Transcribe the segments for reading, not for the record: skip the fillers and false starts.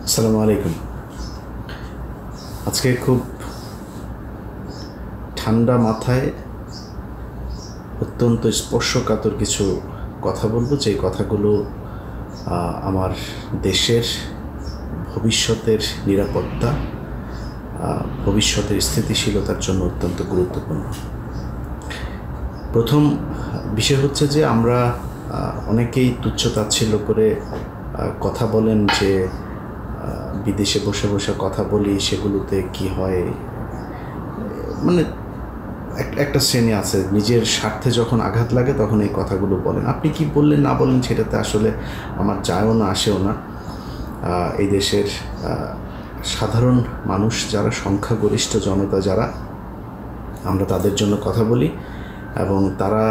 আসসালামু আলাইকুম। আজকে খুব ঠান্ডা মাথায় অত্যন্ত স্পর্শকাতর কিছু কথা বলবো, যে কথাগুলো আমার দেশের ভবিষ্যতের নিরাপত্তা, ভবিষ্যতের স্থিতিশীলতার জন্য অত্যন্ত গুরুত্বপূর্ণ। প্রথম বিষয় হচ্ছে যে আমরা অনেকেই তুচ্ছ-তাচ্ছিল্য করে কথা বলেন যে বিদেশে বসে বসে কথা বলি, সেগুলোতে কি হয়, মানে একটা শ্রেণী আছে নিজের স্বার্থে যখন আঘাত লাগে তখন এই কথাগুলো বলেন। আপনি কি বললেন না বললেন সেটাতে আসলে আমার যায়ও না আসেও না। এই দেশের সাধারণ মানুষ যারা, সংখ্যাগরিষ্ঠ জনতা যারা, আমরা তাদের জন্য কথা বলি এবং তারা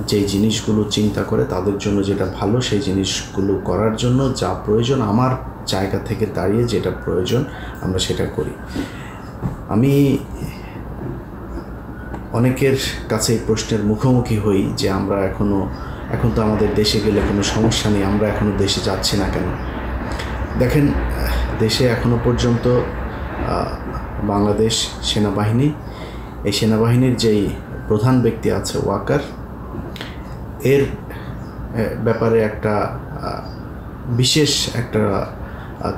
যেই জিনিসগুলো চিন্তা করে তাদের জন্য যেটা ভালো সেই জিনিসগুলো করার জন্য যা প্রয়োজন, আমার জায়গা থেকে দাঁড়িয়ে যেটা প্রয়োজন আমরা সেটা করি। আমি অনেকের কাছে এই প্রশ্নের মুখোমুখি হই যে আমরা এখন তো আমাদের দেশে গেলে কোনো সমস্যা নেই, আমরা এখনও দেশে যাচ্ছি না কেন? দেখেন, দেশে এখনও পর্যন্ত বাংলাদেশ সেনাবাহিনী, এই সেনাবাহিনীর যেই প্রধান ব্যক্তি আছে ওয়াকার, এর ব্যাপারে একটা বিশেষ একটা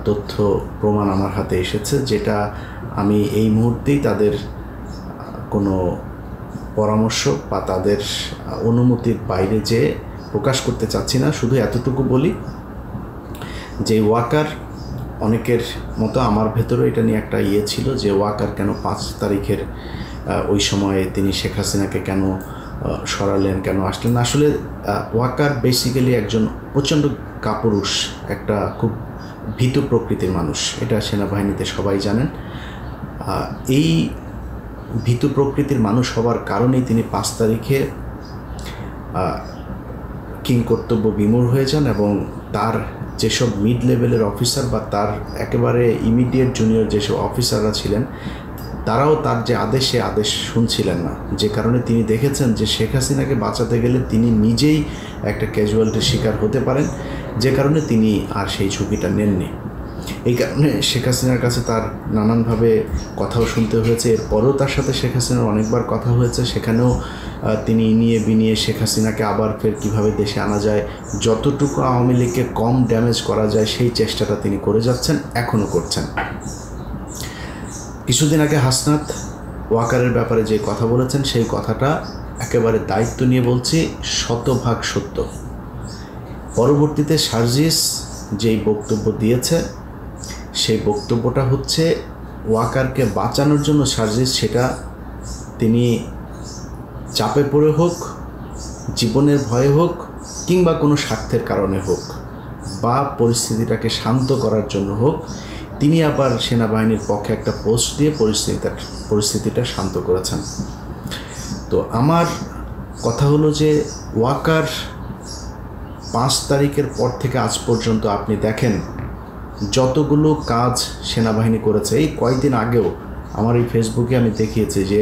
তথ্য প্রমাণ আমার হাতে এসেছে, যেটা আমি এই মুহূর্তেই তাদের কোনো পরামর্শ বা তাদের অনুমতির বাইরে যে প্রকাশ করতে চাচ্ছি না। শুধু এতটুকু বলি যে ওয়াকার, অনেকের মতো আমার ভেতরে এটা নিয়ে একটা ছিল যে ওয়াকার কেন 5 তারিখের ওই সময়ে তিনি শেখ হাসিনাকে কেন সরালেন, কেন আসলেন। আসলে ওয়াকার বেসিক্যালি একজন প্রচণ্ড কাপুরুষ, একটা খুব ভীতু প্রকৃতির মানুষ, এটা সেনাবাহিনীতে সবাই জানেন। এই ভীতু প্রকৃতির মানুষ হওয়ার কারণেই তিনি 5 তারিখে কিংকর্তব্য বিমূঢ় হয়ে যান এবং তার যেসব মিড লেভেলের অফিসার বা তার একেবারে ইমিডিয়েট জুনিয়র যেসব অফিসাররা ছিলেন, তারাও তার যে আদেশে আদেশ শুনছিলেন না, যে কারণে তিনি দেখেছেন যে শেখ হাসিনাকে বাঁচাতে গেলে তিনি নিজেই একটা ক্যাজুয়ালিটির শিকার হতে পারেন, যে কারণে তিনি আর সেই ঝুঁকিটা নেননি। এই কারণে শেখ হাসিনার কাছে তার নানানভাবে কথাও শুনতে হয়েছে। এরপরও তার সাথে শেখ হাসিনার অনেকবার কথা হয়েছে, সেখানেও তিনি ইনিয়ে বিনিয়ে শেখ হাসিনাকে আবার ফের কীভাবে দেশে আনা যায়, যতটুকু আওয়ামী লীগকে কম ড্যামেজ করা যায় সেই চেষ্টাটা তিনি করে যাচ্ছেন, এখনও করছেন। কিছুদিন আগে হাসনাত ওয়াকারের ব্যাপারে যে কথা বলেছেন, সেই কথাটা একেবারে দায়িত্ব নিয়ে বলছি, 100% সত্য। পরবর্তীতে সার্জিস যেই বক্তব্য দিয়েছে, সেই বক্তব্যটা হচ্ছে ওয়াকারকে বাঁচানোর জন্য সার্জিস, সেটা তিনি চাপে পড়ে হোক, জীবনের ভয়ে হোক, কিংবা কোনো স্বার্থের কারণে হোক, বা পরিস্থিতিটাকে শান্ত করার জন্য হোক, তিনি আবার সেনাবাহিনীর পক্ষে একটা পোস্ট দিয়ে পরিস্থিতিটা শান্ত করেছেন। তো আমার কথা হলো যে ওয়াকার 5 তারিখের পর থেকে আজ পর্যন্ত আপনি দেখেন যতগুলো কাজ সেনাবাহিনী করেছে। এই কয়েকদিন আগেও আমার এই ফেসবুকে আমি দেখিয়েছি যে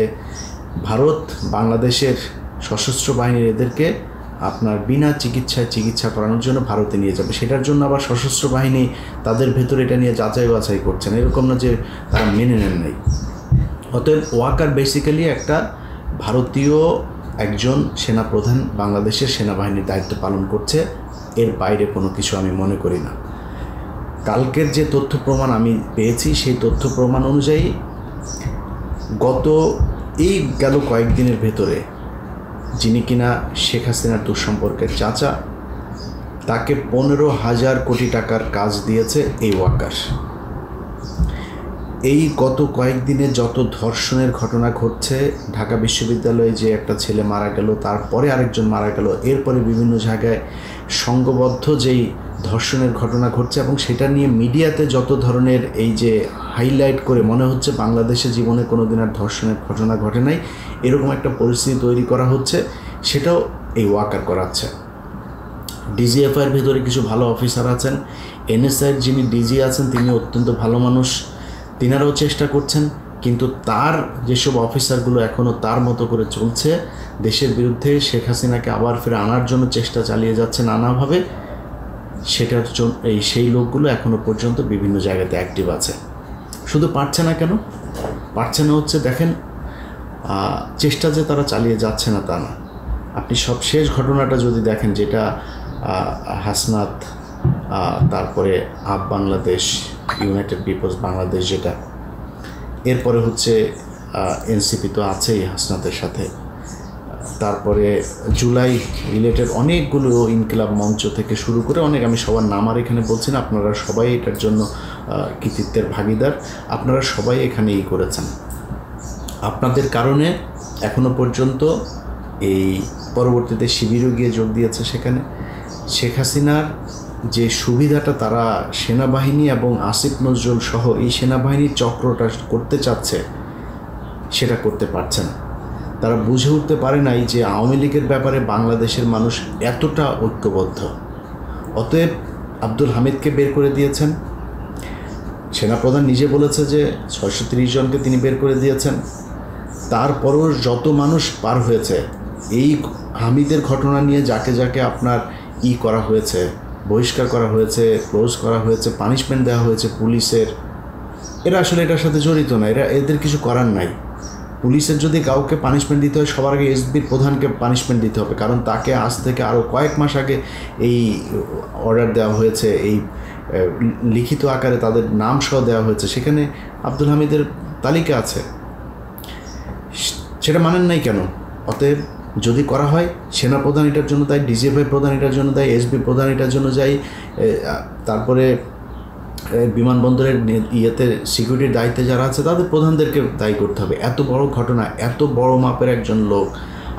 ভারত বাংলাদেশের সশস্ত্র বাহিনীর এদেরকে আপনার বিনা চিকিৎসায় চিকিৎসা করানোর জন্য ভারতে নিয়ে যাবে, সেটার জন্য আবার সশস্ত্র বাহিনী তাদের ভেতরে এটা নিয়ে যাচাই বাছাই করছেন, এরকম না যে তারা মেনে নেন নাই। অতএব ওয়াকার বেসিক্যালি একটা ভারতীয় একজন সেনাপ্রধান বাংলাদেশের সেনাবাহিনীর দায়িত্ব পালন করছে, এর বাইরে কোনো কিছু আমি মনে করি না। কালকের যে তথ্য প্রমাণ আমি পেয়েছি, সেই তথ্য প্রমাণ অনুযায়ী গেল কয়েকদিনের ভেতরে যিনি কিনা শেখ হাসিনার দুঃসম্পর্কের চাচা, তাকে 15,000 কোটি টাকার কাজ দিয়েছে এই ওয়াকার। এই গত কয়েকদিনে যত ধর্ষণের ঘটনা ঘটছে, ঢাকা বিশ্ববিদ্যালয়ে যে একটা ছেলে মারা গেল, তারপরে আরেকজন মারা গেল, এরপরে বিভিন্ন জায়গায় সংঘবদ্ধ যেই ধর্ষণের ঘটনা ঘটছে, এবং সেটা নিয়ে মিডিয়াতে যত ধরনের এই যে হাইলাইট করে মনে হচ্ছে বাংলাদেশে জীবনে কোনো দিন আর ধর্ষণের ঘটনা ঘটে নাই, এরকম একটা পরিস্থিতি তৈরি করা হচ্ছে, সেটাও এই ওয়াকার করাচ্ছে। ডিজিএফআইয়ের ভিতরে কিছু ভালো অফিসার আছেন, এনএসআইয়ের যিনি ডিজি আছেন তিনি অত্যন্ত ভালো মানুষ, তিনারাও চেষ্টা করছেন, কিন্তু তার যেসব অফিসারগুলো এখনও তার মতো করে চলছে, দেশের বিরুদ্ধে শেখ হাসিনাকে আবার ফিরে আনার জন্য চেষ্টা চালিয়ে যাচ্ছে নানাভাবে, সেটার জন্য সেই লোকগুলো এখনও পর্যন্ত বিভিন্ন জায়গাতে অ্যাক্টিভ আছে। শুধু পারছে না কেন? পারছে না হচ্ছে দেখেন, চেষ্টা যে তারা চালিয়ে যাচ্ছে না তা না। আপনি সবশেষ ঘটনাটা যদি দেখেন, যেটা হাসনাত, তারপরে আপ বাংলাদেশ, ইউনাইটেড পিপলস বাংলাদেশ, যেটা এরপরে হচ্ছে এনসিপি তো আছেই হাসনাতের সাথে, তারপরে জুলাই রিলেটেড অনেকগুলো ইনকিলাব মঞ্চ থেকে শুরু করে অনেক, আমি সবার নাম আর এখানে বলছি না, আপনারা সবাই এটার জন্য কৃতিত্বের ভাগিদার, আপনারা সবাই এখানে করেছেন। আপনাদের কারণে এখনো পর্যন্ত এই পরবর্তীতে শিবিরও গিয়ে যোগ দিয়েছে সেখানে। শেখ হাসিনার যে সুবিধাটা তারা সেনাবাহিনী এবং আসিফ নজরুল সহ এই সেনাবাহিনীর চক্রটা করতে চাচ্ছে, সেটা করতে পারছে না। তারা বুঝে উঠতে পারে নাই যে আওয়ামী লীগের ব্যাপারে বাংলাদেশের মানুষ এতটা ঐক্যবদ্ধ। অতএব আব্দুল হামিদকে বের করে দিয়েছেন। সেনাপ্রধান নিজে বলেছে যে 630 জনকে তিনি বের করে দিয়েছেন। তারপরও যত মানুষ পার হয়েছে, এই হামিদের ঘটনা নিয়ে যাকে যাকে আপনার করা হয়েছে, বহিষ্কার করা হয়েছে, ক্লোজ করা হয়েছে, পানিশমেন্ট দেওয়া হয়েছে পুলিশের, এরা আসলে এটার সাথে জড়িত না, এদের কিছু করার নাই। পুলিশের যদি কাউকে পানিশমেন্ট দিতে হয়, সবার আগে এসবির প্রধানকে পানিশমেন্ট দিতে হবে, কারণ তাকে আজ থেকে আরও কয়েক মাস আগে এই অর্ডার দেওয়া হয়েছে, এই লিখিত আকারে তাদের নাম সহ দেওয়া হয়েছে, সেখানে আব্দুল হামিদের তালিকা আছে। সেটা মানেন নাই কেন? অতএব যদি করা হয়, সেনাপ্রধান এটার জন্য দায়ী, ডিজিএফআই প্রধান এটার জন্য দায়ী, এসবি প্রধান এটার জন্য দায়ী, তারপরে বিমানবন্দরের ইয়েতে সিকিউরিটির দায়িত্বে যারা আছে তাদের প্রধানদেরকে দায়ী করতে হবে। এত বড় ঘটনা, এত বড় মাপের একজন লোক,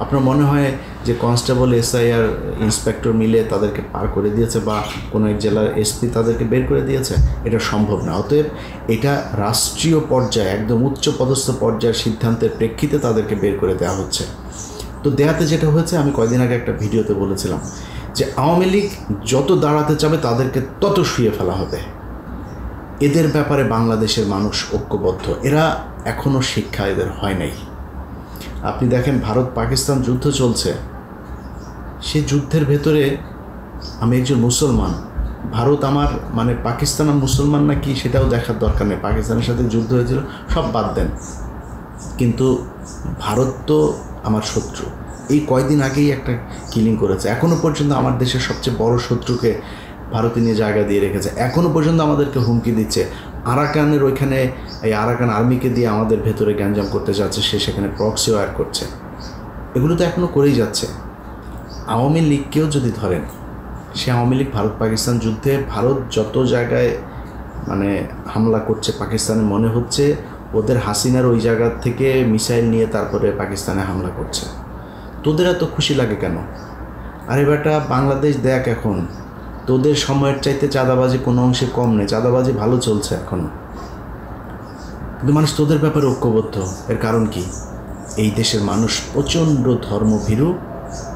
আপনার মনে হয় যে কনস্টেবল, এসআই আর ইন্সপেক্টর মিলে তাদেরকে পার করে দিয়েছে, বা কোনো এক জেলার এসপি তাদেরকে বের করে দিয়েছে? এটা সম্ভব না। অতএব এটা রাষ্ট্রীয় পর্যায়ে, একদম উচ্চ পদস্থ পর্যায়ের সিদ্ধান্তের প্রেক্ষিতে তাদেরকে বের করে দেওয়া হচ্ছে। তো দেয়াতে যেটা হয়েছে, আমি কয়েকদিন আগে একটা ভিডিওতে বলেছিলাম যে আওয়ামী লীগ যত দাঁড়াতে চাবে তাদেরকে তত শুয়ে ফেলা হবে। এদের ব্যাপারে বাংলাদেশের মানুষ ঐক্যবদ্ধ, এরা এখনও শিক্ষা এদের হয় নাই। আপনি দেখেন, ভারত পাকিস্তান যুদ্ধ চলছে, সে যুদ্ধের ভেতরে আমি একজন মুসলমান, ভারত আমার মানে পাকিস্তান আর মুসলমান না কি সেটাও দেখার দরকার নেই। পাকিস্তানের সাথে যুদ্ধ হয়েছিল, সব বাদ দেন, কিন্তু ভারত তো আমার শত্রু। এই কয়দিন আগেই একটা কিলিং করেছে। এখনও পর্যন্ত আমার দেশের সবচেয়ে বড় শত্রুকে ভারতে নিয়ে জায়গা দিয়ে রেখেছে। এখনও পর্যন্ত আমাদেরকে হুমকি দিচ্ছে। আরাকানের ওইখানে এই আরাকান আর্মিকে দিয়ে আমাদের ভেতরে গ্যাঞ্জাম করতে যাচ্ছে, সে সেখানে প্রক্সি ওয়্যার করছে। এগুলো তো এখনও করেই যাচ্ছে। আওয়ামী লীগকেও যদি ধরেন, সে আওয়ামী লীগ ভারত পাকিস্তান যুদ্ধে ভারত যত জায়গায় মানে হামলা করছে, পাকিস্তানে মনে হচ্ছে ওদের হাসিনার ওই জায়গা থেকে মিসাইল নিয়ে তারপরে পাকিস্তানে হামলা করছে। তোদের এত খুশি লাগে কেন? আরে বেটা, বাংলাদেশ দেখ, এখন তোদের সময়ের চাইতে চাঁদাবাজি কোনো অংশে কম নেই, চাঁদাবাজি ভালো চলছে এখনও, কিন্তু মানুষ তোদের ব্যাপারে ঐক্যবদ্ধ। এর কারণ কি? এই দেশের মানুষ প্রচণ্ড ধর্মভীরু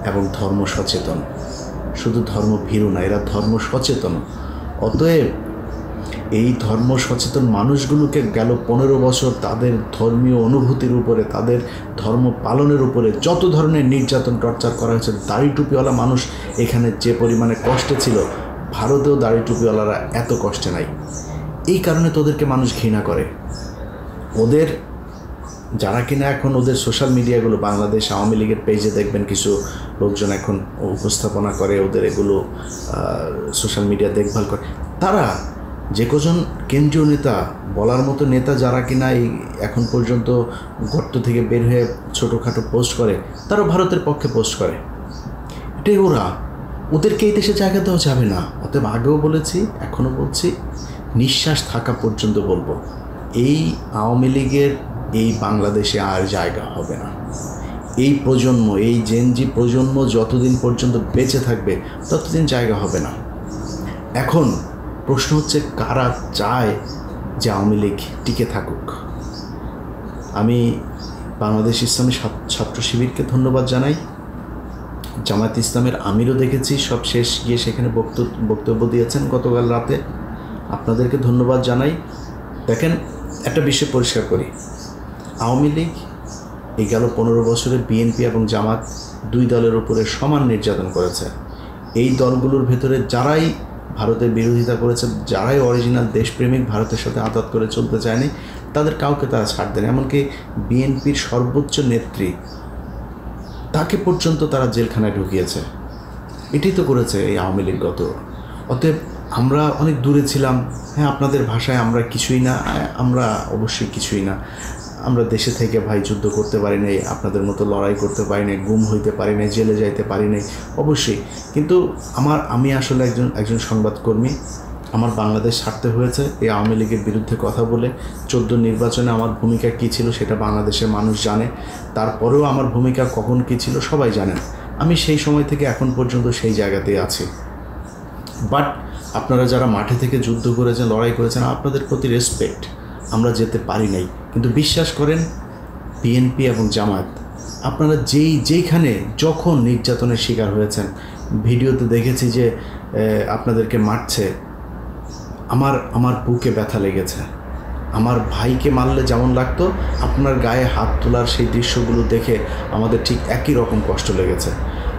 এবং ধর্ম সচেতন। শুধু ধর্মভীরু না, এরা ধর্ম সচেতন। অতএব এই ধর্ম সচেতন মানুষগুলোকে গেল 15 বছর তাদের ধর্মীয় অনুভূতির উপরে, তাদের ধর্ম পালনের উপরে যত ধরনের নির্যাতন টর্চার করা হয়েছে, দাড়ি টুপিওয়ালা মানুষ এখানে যে পরিমাণে কষ্টে ছিল, ভারতেও দাড়ি টুপিওয়ালারা এত কষ্টে নাই। এই কারণে তোদেরকে মানুষ ঘৃণা করে। ওদের যারা কিনা এখন ওদের সোশ্যাল মিডিয়াগুলো, বাংলাদেশ আওয়ামী লীগের পেজে দেখবেন কিছু লোকজন এখন উপস্থাপনা করে, ওদের এগুলো সোশ্যাল মিডিয়া দেখভাল করে, তারা যে কজন কেন্দ্রীয় নেতা, বলার মতো নেতা যারা কিনা এই এখন পর্যন্ত গর্ত থেকে বের হয়ে ছোটোখাটো পোস্ট করে, তারা ভারতের পক্ষে পোস্ট করে। এটাই ওদেরকে এই দেশে জায়গা দেওয়া যাবে না। অতএব আগেও বলেছি, এখনও বলছি, নিঃশ্বাস থাকা পর্যন্ত বলবো, এই আওয়ামী লীগের এই বাংলাদেশে আর জায়গা হবে না। এই প্রজন্ম, এই জেনজি প্রজন্ম যতদিন পর্যন্ত বেঁচে থাকবে ততদিন জায়গা হবে না। এখন প্রশ্ন হচ্ছে, কারা চায় যে আওয়ামী লীগ টিকে থাকুক? আমি বাংলাদেশ ইসলামী ছাত্র শিবিরকে ধন্যবাদ জানাই। জামায়াত ইসলামের আমিরও দেখেছি সব শেষ গিয়ে সেখানে বক্তব্য দিয়েছেন গতকাল রাতে, আপনাদেরকে ধন্যবাদ জানাই। দেখেন, একটা বিষয় পরিষ্কার করি, আওয়ামী লীগ এই গেল 15 বছরে বিএনপি এবং জামাত দুই দলের উপরে সমান নির্যাতন করেছে। এই দলগুলোর ভেতরে যারাই ভারতের বিরোধিতা করেছে, যারাই অরিজিনাল দেশপ্রেমিক, ভারতের সাথে আঁতাত করে চলতে চায়নি, তাদের কাউকে তারা ছাড় দেন। এমনকি বিএনপির সর্বোচ্চ নেত্রী, তাকে পর্যন্ত তারা জেলখানায় ঢুকিয়েছে। এটাই তো করেছে এই আওয়ামী লীগ গত। অতএব আমরা অনেক দূরে ছিলাম, হ্যাঁ আপনাদের ভাষায় আমরা কিছুই না, আমরা অবশ্যই কিছুই না। আমরা দেশে থেকে ভাই যুদ্ধ করতে পারি নাই, আপনাদের মতো লড়াই করতে পারি নাই, গুম হইতে পারি নাই, জেলে যাইতে পারি নাই, অবশ্যই। কিন্তু আমি আসলে একজন সংবাদকর্মী। আমার বাংলাদেশ ছাড়তে হয়েছে এই আওয়ামী লীগের বিরুদ্ধে কথা বলে। 14 নির্বাচনে আমার ভূমিকা কী ছিল সেটা বাংলাদেশের মানুষ জানে। তারপরেও আমার ভূমিকা কখন কী ছিল সবাই জানেন। আমি সেই সময় থেকে এখন পর্যন্ত সেই জায়গাতেই আছি। বাট আপনারা যারা মাঠে থেকে যুদ্ধ করেছেন, লড়াই করেছেন, আপনাদের প্রতি রেসপেক্ট। আমরা যেতে পারি নাই, কিন্তু বিশ্বাস করেন বিএনপি এবং জামায়াত, আপনারা যেইখানে যখন নির্যাতনের শিকার হয়েছেন, ভিডিওতে দেখেছি যে আপনাদেরকে মারছে, আমার বুকে ব্যথা লেগেছে। আমার ভাইকে মারলে যেমন লাগতো, আপনার গায়ে হাত তোলার সেই দৃশ্যগুলো দেখে আমাদের ঠিক একই রকম কষ্ট লেগেছে।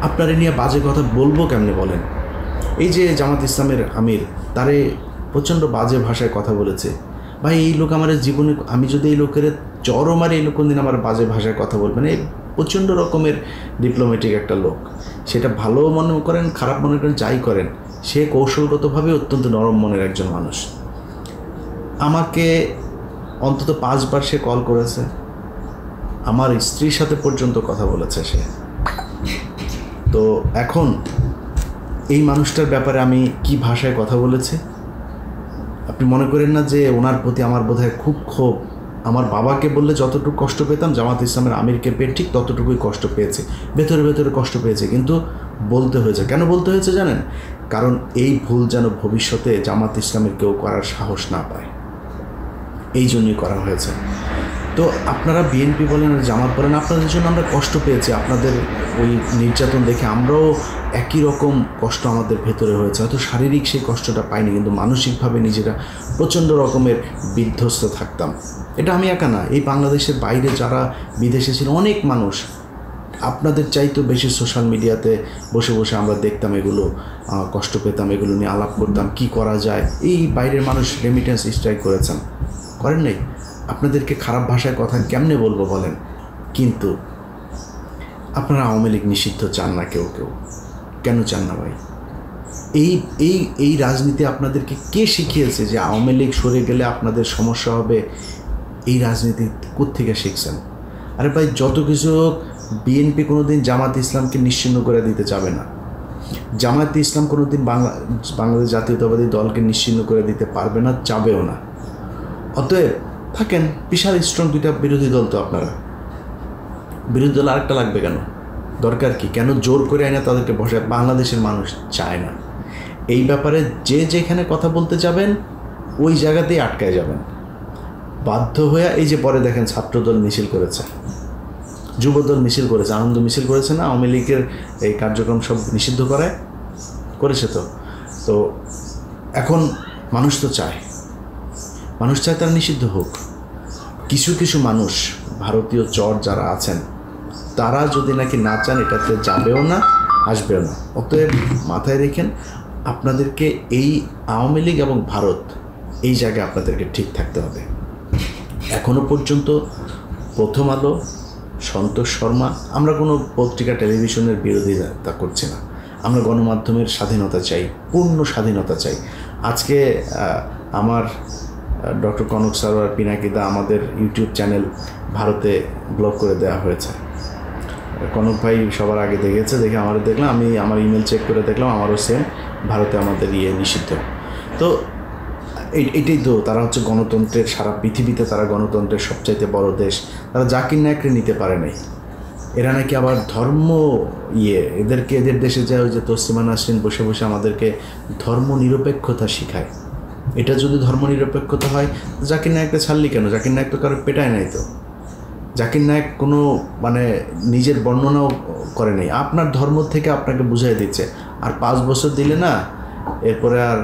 আপনারা নিয়ে বাজে কথা বলবো কেমনে বলেন? এই যে জামাত ইসলামের আমির, তারে প্রচণ্ড বাজে ভাষায় কথা বলেছে। ভাই এই লোক আমার জীবনে, আমি যদি এই লোকের চরও মারি, এই লোক কোনদিন আমার বাজে ভাষায় কথা বলবে না। এই প্রচণ্ড রকমের ডিপ্লোম্যাটিক একটা লোক। সেটা ভালো মনে করেন, খারাপ মনে করেন, যাই করেন, সে কৌশলগতভাবে অত্যন্ত নরম মনের একজন মানুষ। আমাকে অন্তত 5 বার সে কল করেছে, আমার স্ত্রীর সাথে পর্যন্ত কথা বলেছে সে। তো এখন এই মানুষটার ব্যাপারে আমি কি ভাষায় কথা বলেছি? আপনি মনে করেন না যে ওনার প্রতি আমার বোধহয় খুব ক্ষোভ? আমার বাবাকে বললে যতটুকু কষ্ট পেতাম, জামাত ইসলামের আমিরকে পেয়ে ঠিক ততটুকুই কষ্ট পেয়েছে, ভেতরে ভেতরে কষ্ট পেয়েছে। কিন্তু বলতে হয়েছে। কেন বলতে হয়েছে জানেন? কারণ এই ভুল যেন ভবিষ্যতে জামাত ইসলামের কেউ করার সাহস না পায়, এই জন্যই করা হয়েছে। তো আপনারা বিএনপি বলেন আর জামাত বলেন, আপনাদের জন্য আমরা কষ্ট পেয়েছি। আপনাদের ওই নির্যাতন দেখে আমরাও একই রকম কষ্ট আমাদের ভেতরে হয়েছে। হয়তো শারীরিক সেই কষ্টটা পাইনি, কিন্তু মানসিকভাবে নিজেরা প্রচণ্ড রকমের বিধ্বস্ত থাকতাম। এটা আমি একা না, এই বাংলাদেশের বাইরে যারা বিদেশে ছিল অনেক মানুষ আপনাদের চাইতেও বেশি সোশ্যাল মিডিয়াতে বসে বসে আমরা দেখতাম এগুলো, কষ্ট পেতাম, এগুলো নিয়ে আলাপ করতাম, কি করা যায়। এই বাইরের মানুষ রেমিটেন্স স্ট্রাইক করেছেন, করেন নাই? আপনাদেরকে খারাপ ভাষায় কথা কেমনে বলবো বলেন? কিন্তু আপনারা আওয়ামী লীগ নিষিদ্ধ চান না, কেউ কেন চান না ভাই? এই রাজনীতি আপনাদেরকে কে শিখিয়েছে যে আওয়ামী লীগ সরে গেলে আপনাদের সমস্যা হবে? এই রাজনীতি কোত্থেকে শিখছেন? আরে ভাই, যত কিছু হোক, বিএনপি কোনোদিন জামাত ইসলামকে নিশ্চিহ্ন করে দিতে যাবে না। জামাত ইসলাম কোনোদিন বাংলাদেশ জাতীয়তাবাদী দলকে নিশ্চিহ্ন করে দিতে পারবে না, চাবেও না। অতএব থাকেন বিশাল স্ট্রং 2টা বিরোধী দল। তো আপনারা বিরোধী দল আরেকটা লাগবে কেন? দরকার কি? কেন জোর করে আয় না তাদেরকে বসে? বাংলাদেশের মানুষ চায় না। এই ব্যাপারে যেখানে কথা বলতে যাবেন ওই জায়গাতেই আটকায় যাবেন বাধ্য হয়ে। এই যে পরে দেখেন ছাত্রদল মিছিল করেছে, যুবদল মিছিল করেছে, আনন্দ মিছিল করেছে না? আওয়ামী লীগের এই কার্যক্রম সব নিষিদ্ধ করেছে। তো এখন মানুষ তো চায়, তারা নিষিদ্ধ হোক। কিছু মানুষ ভারতীয় চর যারা আছেন, তারা যদি নাকি না চান, এটাতে যাবেও না, আসবেও না। অতএব মাথায় রেখেন, আপনাদেরকে এই আওয়ামী লীগ এবং ভারত, এই জায়গায় আপনাদেরকে ঠিক থাকতে হবে। এখনও পর্যন্ত প্রথম আলো, সন্তোষ শর্মা, আমরা কোনো পত্রিকা টেলিভিশনের বিরোধিতা করছি না। আমরা গণমাধ্যমের স্বাধীনতা চাই, পূর্ণ স্বাধীনতা চাই। আজকে আমার ডক্টর কনক সারোয়ার পিনাকিদা, আমাদের ইউটিউব চ্যানেল ভারতে ব্লক করে দেওয়া হয়েছে। কনক ভাই সবার আগে দেখেছে, দেখে আমারও দেখলাম, আমি আমার ইমেল চেক করে দেখলাম, আমারও সেম, ভারতে আমাদের নিষিদ্ধ। তো এইটাই তো, তারা হচ্ছে গণতন্ত্রের, সারা পৃথিবীতে তারা গণতন্ত্রের সবচাইতে বড় দেশ। তারা জাকির নায়েককে নিতে পারে নাই। এরা নাকি আবার ধর্ম এদের দেশে যায়, ওই যে তসলিমা নাসরিন বসে বসে আমাদেরকে ধর্ম নিরপেক্ষতা শিখায়। এটা যদি ধর্ম নিরপেক্ষতা হয়, জাকির নায়েককে ছাড়লি কেন? জাকির নায়েক তো কারো পেটায় নাই। তো জাকির নায়েক কোনো নিজের বর্ণনাও করে নেই, আপনার ধর্ম থেকে আপনাকে বুঝাই দিচ্ছে। আর 5 বছর দিলে না, এরপরে আর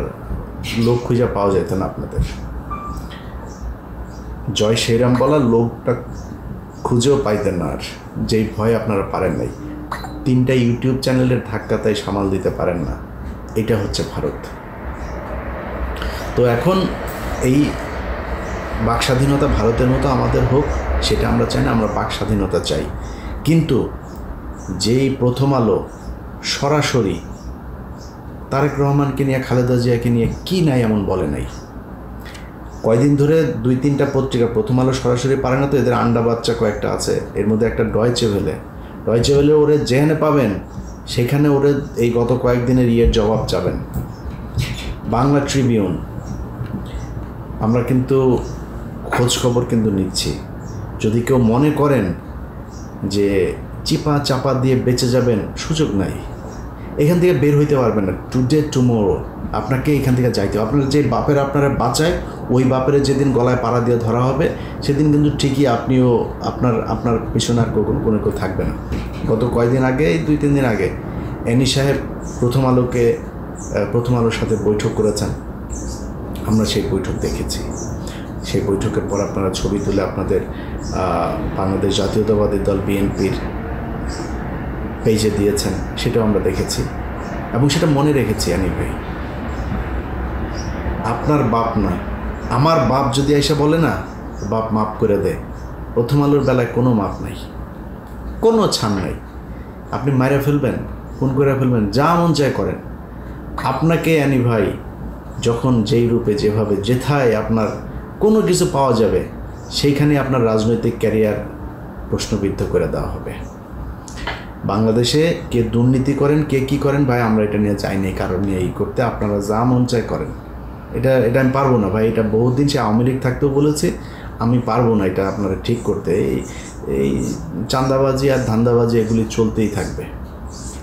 লোক খুঁজে পাওয়া যেত না আপনাদের। জয় শ্রীরাম বলার লোকটা খুঁজেও পাইতেন না, আর যেই ভয় আপনারা পারেন নাই। 3টা ইউটিউব চ্যানেলের ধাক্কা তাই সামাল দিতে পারেন না। এটা হচ্ছে ভারত। তো এখন এই বাক স্বাধীনতা ভারতের মতো আমাদের হোক, সেটা আমরা চাই না, আমরা বাক স্বাধীনতা চাই। কিন্তু যেই প্রথম আলো সরাসরি তারেক রহমানকে নিয়ে, খালেদা জিয়াকে নিয়ে কি নাই এমন বলে নাই। কয়দিন ধরে 2-3টা পত্রিকা প্রথম আলো সরাসরি পারে না, তো এদের আন্ডা বাচ্চা কয়েকটা আছে, এর মধ্যে একটা ডয়চে ভেলে ওরে যেখানে পাবেন সেখানে ওরে এই গত কয়েকদিনের জবাব চাবেন। বাংলা ট্রিবিউন, আমরা কিন্তু খোঁজ খবর কিন্তু নিচ্ছি। যদি কেউ মনে করেন যে চিপা চাপা দিয়ে বেঁচে যাবেন, সুযোগ নাই, এখান থেকে বের হইতে পারবেন না। টুডে টুমোরো আপনাকে এখান থেকে যাইতে হবে। আপনার যে বাপের আপনারা বাঁচায়, ওই বাপের যেদিন গলায় পাড়া দিয়ে ধরা হবে, সেদিন কিন্তু ঠিকই আপনিও আপনার পিছনে আর কোনো কেউ থাকবে না। গত কয়েকদিন আগে, 2-3 দিন আগে এনি সাহেব প্রথম আলোর সাথে বৈঠক করেছেন, আমরা সেই বৈঠক দেখেছি। সেই বৈঠকের পর আপনারা ছবি তুলে আপনাদের বাংলাদেশ জাতীয়তাবাদী দল বিএনপির পেজে দিয়েছেন, সেটাও আমরা দেখেছি এবং সেটা মনে রেখেছি। ভাই, আপনার বাপ না, আমার বাপ যদি এসে বলে না, বাপ মাফ করে দে, প্রথম আলোর বেলায় কোনো মাপ নাই, কোনো ছাড় নাই। আপনি মাইরা ফেলবেন, খুন করে ফেলবেন, যা মন চায় করেন। আপনাকে ভাই যখন যেই রূপে যেভাবে যেথায় আপনার কোনো কিছু পাওয়া যাবে, সেইখানে আপনার রাজনৈতিক ক্যারিয়ার প্রশ্নবিদ্ধ করে দেওয়া হবে। বাংলাদেশে কে দুর্নীতি করেন, কে কী করেন, ভাই আমরা এটা নিয়ে চাই নাই কারণ নিয়ে এই করতে, আপনারা যা মন চায় করেন। এটা আমি পারবো না ভাই, এটা বহুদিন সে আওয়ামী লীগ থাকতেও বলেছে, আমি পারবো না এটা আপনারা ঠিক করতে। এই চাঁদাবাজি আর ধান্দাবাজি এগুলি চলতেই থাকবে।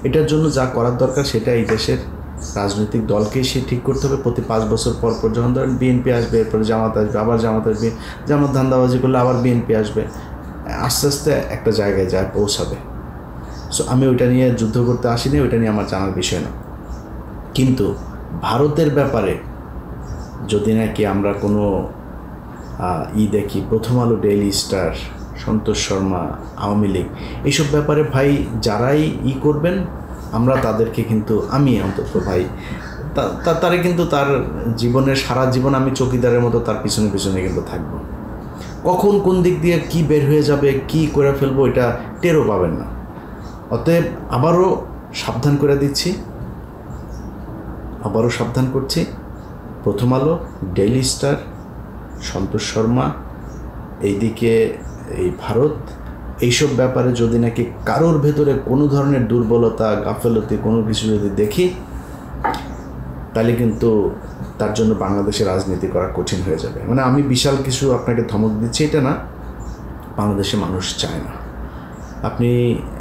এটার জন্য যা করার দরকার সেটা এই দেশের রাজনৈতিক দলকেই সে ঠিক করতে হবে। প্রতি 5 বছর পর যখন ধরেন বিএনপি আসবে, এরপরে জামাত আসবে, আবার জামাত আসবে, জামাত ধান্দাবাজি করলে আবার বিএনপি আসবে, আস্তে আস্তে একটা জায়গায় যায় পৌঁছাবে। সো আমি ওইটা নিয়ে যুদ্ধ করতে আসিনি, ওইটা নিয়ে আমার জানার বিষয় না। কিন্তু ভারতের ব্যাপারে যদি নাকি আমরা কোনো দেখি, প্রথম আলো, ডেইলি স্টার, সন্তোষ শর্মা, আওয়ামী লীগ, এইসব ব্যাপারে ভাই যারাই করবেন, আমরা তাদেরকে কিন্তু, আমি অন্তত ভাই তারা কিন্তু তার জীবনের সারা জীবন আমি চৌকিদারের মতো তার পিছনে কিন্তু থাকবো। কখন কোন দিক দিয়ে কি বের হয়ে যাবে, কি করে ফেলবো, এটা টেরও পাবেন না। অতএব আবারও সাবধান করে দিচ্ছি, আবারও সাবধান করছি, প্রথম আলো, ডেইলি স্টার, সন্তোষ শর্মা, এইদিকে এই ভারত, এইসব ব্যাপারে যদি নাকি কারোর ভেতরে কোনো ধরনের দুর্বলতা, গাফেলতি কোনো কিছু যদি দেখি, তাহলে কিন্তু তার জন্য বাংলাদেশে রাজনীতি করা কঠিন হয়ে যাবে। মানে আমি বিশাল কিছু আপনাকে ধমক দিচ্ছি এটা না, বাংলাদেশে মানুষ চায় না। আপনি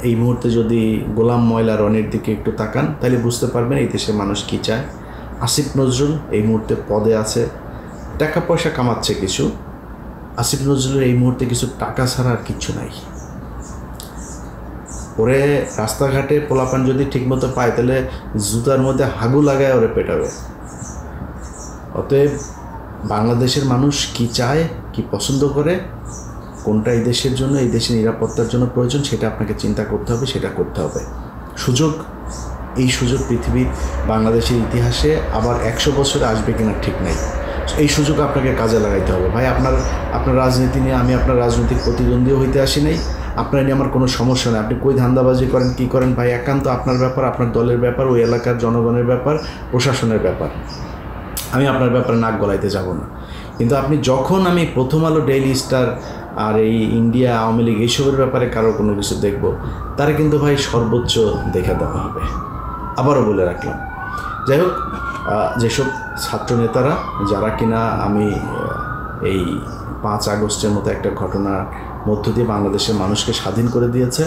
এই মুহূর্তে যদি গোলাম ময়লা রনির দিকে একটু তাকান, তাহলে বুঝতে পারবেন এই দেশের মানুষ কী চায়। আসিফ নজরুল এই মুহূর্তে পদে আছে, টাকা পয়সা কামাচ্ছে কিছু। আসিফ নজরুলের এই মুহূর্তে কিছু টাকা ছাড়া আর কিচ্ছু নাই। ওরে রাস্তাঘাটে পোলাপান যদি ঠিকমতো পায়, তাহলে জুতার মধ্যে হাগু লাগায় ওরে পেটাবে। অতএব বাংলাদেশের মানুষ কি চায়, কি পছন্দ করে, কোনটা এই দেশের জন্য, এই দেশের নিরাপত্তার জন্য প্রয়োজন, সেটা আপনাকে চিন্তা করতে হবে, সেটা করতে হবে। এই সুযোগ পৃথিবীর বাংলাদেশের ইতিহাসে আবার 100 বছরে আসবে কিনা ঠিক নাই। এই সুযোগ আপনাকে কাজে লাগাইতে হবে। ভাই আপনার রাজনীতি নিয়ে আমি আপনার রাজনৈতিক প্রতিদ্বন্দ্বীও হইতে আসি নাই, আপনার নিয়ে আমার কোনো সমস্যা নেই। আপনি কই ধান্দাবাজি করেন, কী করেন, ভাই একান্ত আপনার ব্যাপার, আপনার দলের ব্যাপার, ওই এলাকার জনগণের ব্যাপার, প্রশাসনের ব্যাপার। আমি আপনার ব্যাপারে নাক গলাইতে যাব না। কিন্তু আপনি যখন আমি প্রথম আলো, ডেইলি স্টার আর এই ইন্ডিয়া, আওয়ামী লীগ, এইসবের ব্যাপারে কারো কোনো কিছু দেখব, তারা কিন্তু ভাই সর্বোচ্চ দেখে দেওয়া হবে। আবারও বলে রাখলাম। যাই হোক, যেসব ছাত্রনেতারা যারা কিনা আমি এই 5 আগস্টের মতো একটা ঘটনার মধ্য দিয়ে বাংলাদেশের মানুষকে স্বাধীন করে দিয়েছে,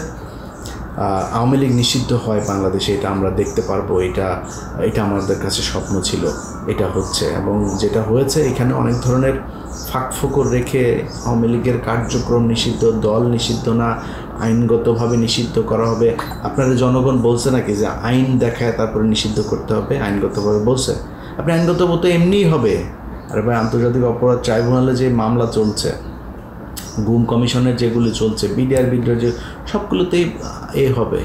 আওয়ামী লীগ নিষিদ্ধ হয় বাংলাদেশে, এটা আমরা দেখতে পারবো, এটা আমাদের কাছে স্বপ্ন ছিল, এটা হচ্ছে। এবং যেটা হয়েছে, এখানে অনেক ধরনের ফাঁকফোকর রেখে আওয়ামী লীগের কার্যক্রম নিষিদ্ধ, দল নিষিদ্ধ না, আইনগতভাবে নিষিদ্ধ করা হবে। আপনারা জনগণ বলছে নাকি যে আইন দেখায় তারপরে নিষিদ্ধ করতে হবে? আইনগতভাবে বলছে? আপনি আইনগতভাবে তো এমনিই হবে। আরে ভাই, আন্তর্জাতিক অপরাধ ট্রাইব্যুনালে যে মামলা চলছে, গুম কমিশনের যেগুলি চলছে, বিডিআর বিদ্রোহ, যে সবগুলোতেই হবে।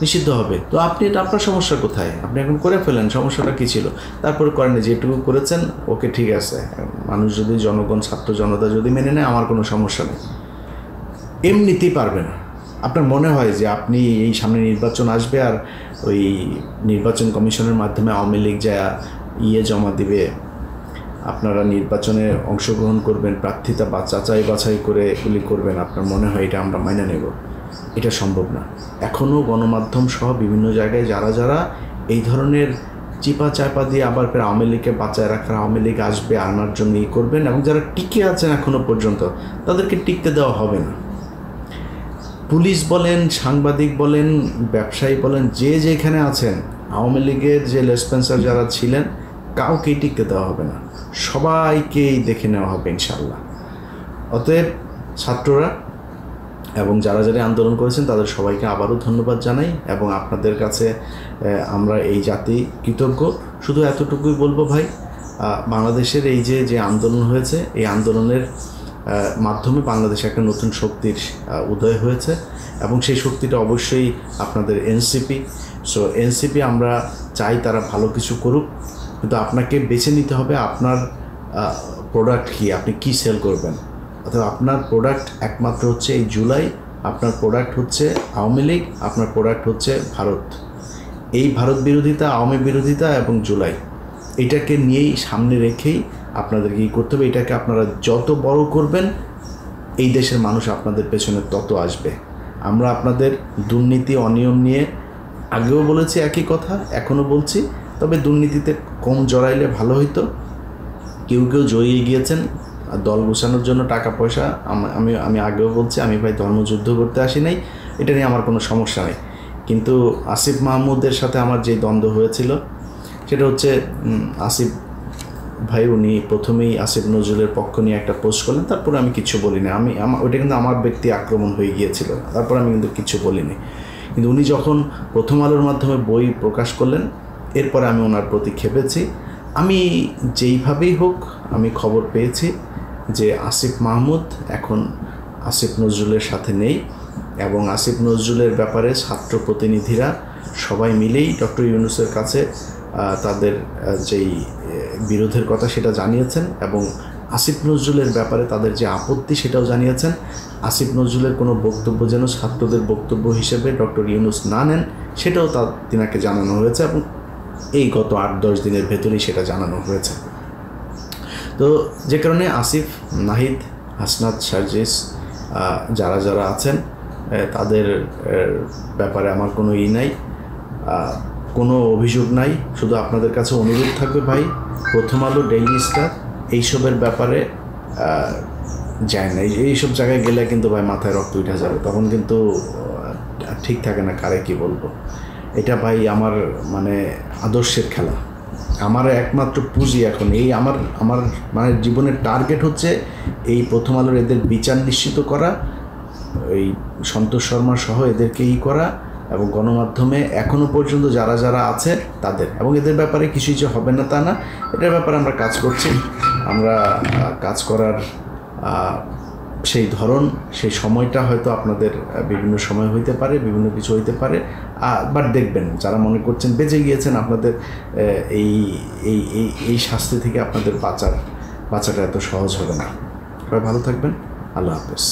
নিষিদ্ধ হবে। তো আপনি এটা আপনার সমস্যা কোথায়? আপনি এখন করে ফেলেন, সমস্যাটা কী ছিল? তারপরে করেন, যেটুকু করেছেন ওকে ঠিক আছে, মানুষ যদি, জনগণ, ছাত্র জনতা যদি মেনে নেয় আমার কোনো সমস্যা নেই। এমনিতেই পারবে না। আপনার মনে হয় যে আপনি এই সামনে নির্বাচন আসবে আর ওই নির্বাচন কমিশনের মাধ্যমে আওয়ামী লীগ যা জমা দিবে, আপনারা নির্বাচনে অংশগ্রহণ করবেন, প্রার্থিতা বা যাচাই বাছাই করে এগুলি করবেন, আপনার মনে হয় এটা আমরা মাইনে নেব? এটা সম্ভব না। এখনও গণমাধ্যম সহ বিভিন্ন জায়গায় যারা যারা এই ধরনের চিপা চাপা দিয়ে আবার ফের আওয়ামী লীগকে বাঁচায় রাখার, আওয়ামী লীগ আসবে আনার জন্য করবেন, এবং যারা টিকে আছেন এখনও পর্যন্ত তাদেরকে টিকতে দেওয়া হবে না। পুলিশ বলেন, সাংবাদিক বলেন, ব্যবসায়ী বলেন, যে যেখানে আছেন, আওয়ামী লীগের যে লেসপেন্সার যারা ছিলেন কাউকেই টিকতে দেওয়া হবে না, সবাইকেই দেখে নেওয়া হবে ইনশাআল্লাহ। অতএব ছাত্ররা এবং যারা যারা আন্দোলন করেছেন তাদের সবাইকে আবারও ধন্যবাদ জানাই, এবং আপনাদের কাছে আমরা এই জাতি কৃতজ্ঞ। শুধু এতটুকুই বলবো ভাই, বাংলাদেশের এই যে আন্দোলন হয়েছে, এই আন্দোলনের মাধ্যমে বাংলাদেশে একটা নতুন শক্তির উদয় হয়েছে, এবং সেই শক্তিটা অবশ্যই আপনাদের এনসিপি। সো এনসিপি আমরা চাই তারা ভালো কিছু করুক, কিন্তু আপনাকে বেছে নিতে হবে আপনার প্রোডাক্ট কী, আপনি কী সেল করবেন। অর্থাৎ আপনার প্রোডাক্ট একমাত্র হচ্ছে এই জুলাই, আপনার প্রোডাক্ট হচ্ছে আওয়ামী লীগ, আপনার প্রোডাক্ট হচ্ছে ভারত। এই ভারত বিরোধিতা, আওয়ামী বিরোধিতা এবং জুলাই, এটাকে নিয়েই সামনে রেখেই আপনাদেরকে কী করতে হবে। এটাকে আপনারা যত বড় করবেন এই দেশের মানুষ আপনাদের পেছনে তত আসবে। আমরা আপনাদের দুর্নীতি, অনিয়ম নিয়ে আগেও বলেছি একই কথা, এখনও বলছি, তবে দুর্নীতিতে কম জড়াইলে ভালো হইতো। কেউ কেউ জড়িয়ে গিয়েছেন দল গোছানোর জন্য, টাকা পয়সা। আমি আগেও বলছি, আমি ভাই ধর্মযুদ্ধ করতে আসি নাই, এটা নিয়ে আমার কোনো সমস্যা নেই। কিন্তু আসিফ মাহমুদের সাথে আমার যে দ্বন্দ্ব হয়েছিল সেটা হচ্ছে, আসিফ ভাই উনি প্রথমেই আসিফ নজরুলের পক্ষ নিয়ে একটা পোস্ট করলেন, তারপরে আমি কিছু বলিনি। ওইটা কিন্তু আমার ব্যক্তি আক্রমণ হয়ে গিয়েছিল, তারপর আমি কিন্তু কিছু বলিনি। কিন্তু উনি যখন প্রথম আলোর মাধ্যমে বই প্রকাশ করলেন, এরপরে আমি ওনার প্রতি ক্ষেপেছি। আমি যেইভাবেই হোক আমি খবর পেয়েছি যে আসিফ মাহমুদ এখন আসিফ নজরুলের সাথে নেই, এবং আসিফ নজরুলের ব্যাপারে ছাত্র প্রতিনিধিরা সবাই মিলেই ডক্টর ইউনূসের কাছে তাদের যেই বিরোধের কথা সেটা জানিয়েছেন, এবং আসিফ নজরুলের ব্যাপারে তাদের যে আপত্তি সেটাও জানিয়েছেন। আসিফ নজরুলের কোনো বক্তব্য যেন ছাত্রদের বক্তব্য হিসেবে ডক্টর ইউনূস না নেন সেটাও তিনাকে জানানো হয়েছে, এবং এই গত 8-10 দিনের ভেতরেই সেটা জানানো হয়েছে। তো যে কারণে আসিফ, নাহিদ, হাসনাত, সার্জিস যারা যারা আছেন তাদের ব্যাপারে আমার কোনো নাই, কোনো অভিযোগ নাই। শুধু আপনাদের কাছে অনুরোধ থাকবে ভাই, প্রথম আলো, ডেইলি স্টার এইসবের ব্যাপারে যায় না। এইসব জায়গায় গেলে কিন্তু ভাই মাথায় রক্ত উঠে যাবে, তখন কিন্তু ঠিক থাকে না কারে কি বলবো। এটা ভাই আমার মানে আদর্শের খেলা, আমার একমাত্র পুঁজি এখন এই আমার মানে জীবনের টার্গেট হচ্ছে এই প্রথম আলোর এদের বিচার নিশ্চিত করা, এই সন্তোষ শর্মা সহ এদেরকে করা, এবং গণমাধ্যমে এখনও পর্যন্ত যারা যারা আছে তাদের, এবং এদের ব্যাপারে কিছুই যে হবে না তা না, এটার ব্যাপারে আমরা কাজ করছি। আমরা কাজ করার সেই ধরন, সেই সময়টা হয়তো আপনাদের বিভিন্ন সময় হইতে পারে, বিভিন্ন কিছু হইতে পারে, বাট দেখবেন যারা মনে করছেন বেঁচে গিয়েছেন, আপনাদের এই এই এই এই শাস্তি থেকে আপনাদের বাঁচাটা এত সহজ হবে না। সবাই ভালো থাকবেন, আল্লাহ হাফেজ।